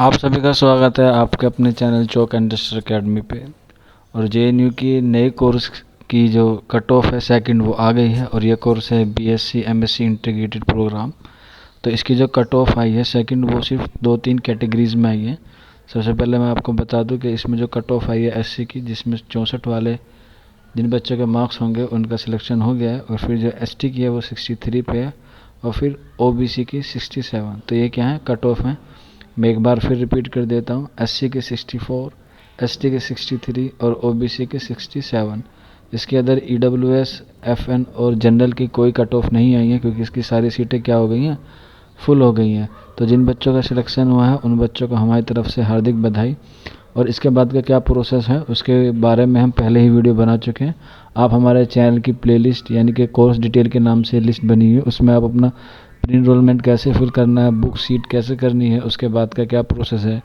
आप सभी का स्वागत है आपके अपने चैनल चौक इंडस्ट्रियल एकेडमी पे। और जेएनयू की नए कोर्स की जो कट ऑफ है सेकंड वो आ गई है और ये कोर्स है बीएससी एमएससी इंटीग्रेटेड प्रोग्राम। तो इसकी जो कट ऑफ आई है सेकंड वो सिर्फ 2-3 कैटेगरीज में आई है। सबसे पहले मैं आपको बता दूं कि इसमें जो कट ऑफ आई है एससी की, जिसमें 64 वाले जिन बच्चों के मार्क्स होंगे उनका सिलेक्शन हो गया है। और फिर जो एसटी की है वो 63 पे है और फिर ओबीसी की 67। तो ये क्या है, कट ऑफ है। मैं एक बार फिर रिपीट कर देता हूँ, एससी के 64, एसटी के 63 और ओबीसी के 67। इसके अंदर ईडब्ल्यूएस, एफएन और जनरल की कोई कट ऑफ नहीं आई है क्योंकि इसकी सारी सीटें क्या हो गई हैं, फुल हो गई हैं। तो जिन बच्चों का सिलेक्शन हुआ है उन बच्चों को हमारी तरफ से हार्दिक बधाई। और इसके बाद का क्या प्रोसेस है उसके बारे में हम पहले ही वीडियो बना चुके हैं। आप हमारे चैनल की प्लेलिस्ट यानी कि कोर्स डिटेल के नाम से लिस्ट बनी हुई है, उसमें आप अपना प्री इनरोलमेंट कैसे फिल करना है, बुक सीट कैसे करनी है, उसके बाद का क्या प्रोसेस है,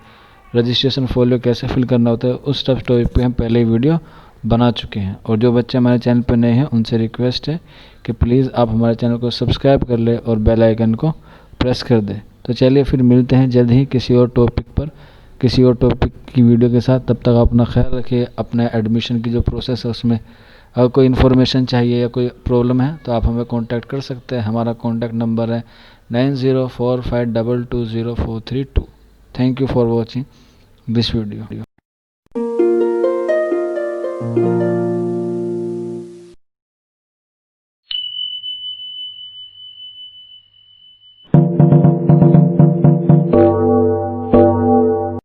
रजिस्ट्रेशन फोलियो कैसे फिल करना होता है, उस सब टॉपिक पे हम पहले ही वीडियो बना चुके हैं। और जो बच्चे हमारे चैनल पर नए हैं उनसे रिक्वेस्ट है कि प्लीज़ आप हमारे चैनल को सब्सक्राइब कर ले और बेल आइकन को प्रेस कर दे। तो चलिए फिर मिलते हैं जल्द ही किसी और टॉपिक पर, किसी और टॉपिक की वीडियो के साथ। तब तक अपना ख्याल रखिए। अपने एडमिशन की जो प्रोसेस है उसमें अगर कोई इन्फॉर्मेशन चाहिए या कोई प्रॉब्लम है तो आप हमें कांटेक्ट कर सकते हैं। हमारा कांटेक्ट नंबर है 9045220432। Thank you for watching this video.